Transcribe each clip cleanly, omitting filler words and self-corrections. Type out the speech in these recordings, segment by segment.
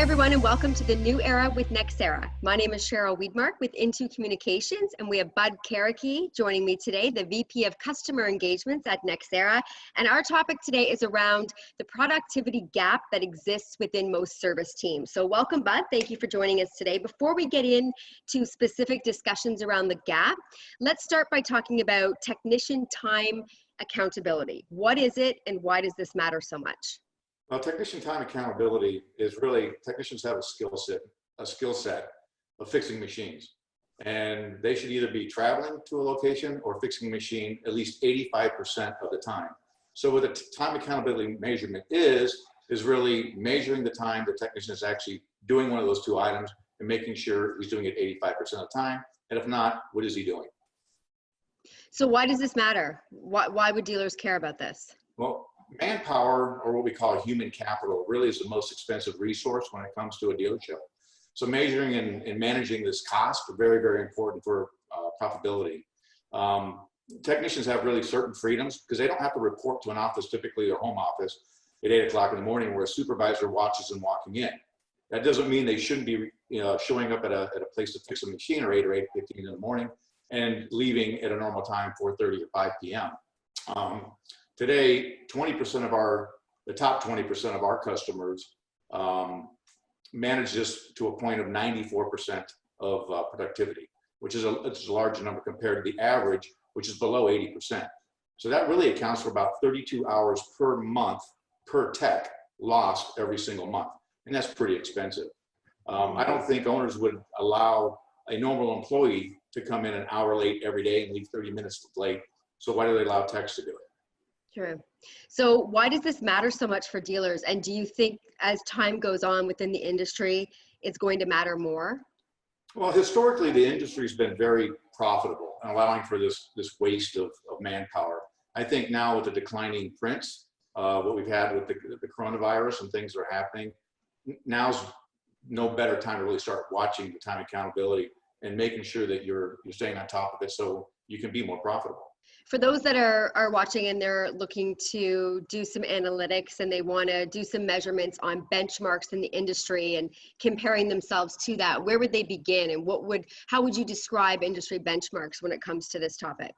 everyone, and welcome to the New Era with NEXERA. My name is Cheryl Wiedmark with Into Communications, and we have Bud Karaki joining me today, the VP of Customer Engagements at NEXERA. And our topic today is around the productivity gap that exists within most service teams. So welcome, Bud. Thank you for joining us today. Before we get into specific discussions around the gap, let's start by talking about technician time accountability. What is it, and why does this matter so much? Well, technician time accountability is really, technicians have a skill set of fixing machines. And they should either be traveling to a location or fixing a machine at least 85% of the time. So what the time accountability measurement is really measuring the time the technician is actually doing one of those two items and making sure he's doing it 85% of the time. And if not, what is he doing? So why does this matter? Why would dealers care about this? Well, manpower, or what we call human capital, really is the most expensive resource when it comes to a dealership. So measuring and managing this cost are very, very important for profitability. Technicians have really certain freedoms because they don't have to report to an office, typically their home office, at 8 o'clock in the morning where a supervisor watches them walking in. That doesn't mean they shouldn't be showing up at a place to fix a machine at 8 or 8:15 in the morning and leaving at a normal time, 4:30 or 5 p.m. Today, 20% of the top 20% of our customers manage this to a point of 94% of productivity, which is a large number compared to the average, which is below 80%. So that really accounts for about 32 hours per month per tech lost every single month. And that's pretty expensive. I don't think owners would allow a normal employee to come in an hour late every day and leave 30 minutes late. So why do they allow techs to do it? True. So why does this matter so much for dealers? And do you think as time goes on within the industry, it's going to matter more? Well, historically, the industry's been very profitable and allowing for this waste of manpower. I think now with the declining prints, what we've had with the coronavirus and things that are happening, now's no better time to really start watching the time accountability and making sure that you're staying on top of it so you can be more profitable. For those that are watching and they're looking to do some analytics and they want to do some measurements on benchmarks in the industry and comparing themselves to that, where would they begin, and how would you describe industry benchmarks when it comes to this topic?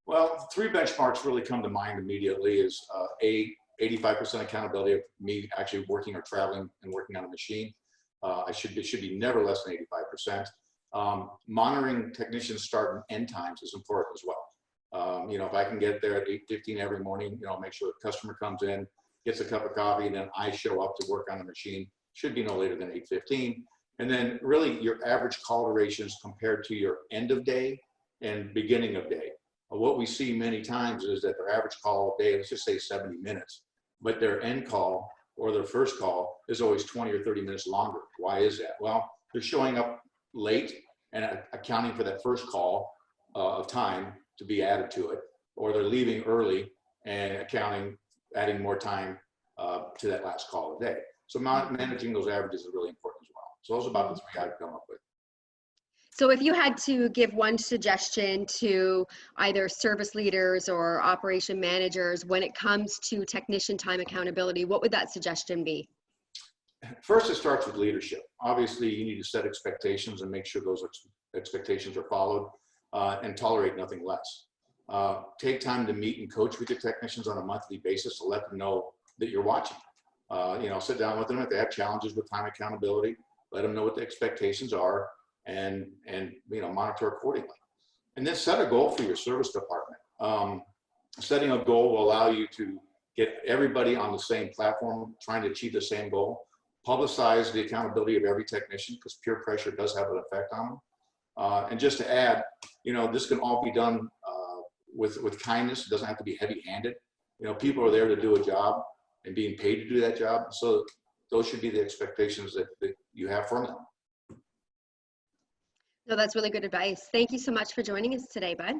Well, three benchmarks really come to mind immediately is 85% accountability of me actually working or traveling and working on a machine. It should be never less than 85%. Monitoring technicians' start and end times is important as well. If I can get there at 8:15 every morning, make sure the customer comes in, gets a cup of coffee, and then I show up to work on the machine, should be no later than 8:15. And then really your average call durations compared to your end of day and beginning of day. What we see many times is that their average call day, let's just say 70 minutes, but their end call or their first call is always 20 or 30 minutes longer. Why is that? Well, they're showing up late and accounting for that first call of time to be added to it, or they're leaving early and adding more time to that last call of the day. So managing those averages is really important as well. So those are about the three I've come up with. So if you had to give one suggestion to either service leaders or operation managers when it comes to technician time accountability, what would that suggestion be? First, it starts with leadership. Obviously, you need to set expectations and make sure those expectations are followed. And tolerate nothing less. Take time to meet and coach with your technicians on a monthly basis to let them know that you're watching. Sit down with them if they have challenges with time accountability. Let them know what the expectations are, and monitor accordingly. And then set a goal for your service department. Setting a goal will allow you to get everybody on the same platform, trying to achieve the same goal. Publicize the accountability of every technician because peer pressure does have an effect on them. And just to add, this can all be done with kindness. It doesn't have to be heavy-handed. People are there to do a job and being paid to do that job. So those should be the expectations that you have from them. No, that's really good advice. Thank you so much for joining us today, Bud.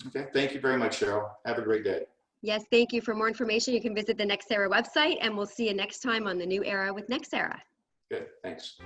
Okay, thank you very much, Cheryl. Have a great day. Yes, thank you. For more information, you can visit the NEXERA website, and we'll see you next time on the New Era with NEXERA. Good, thanks.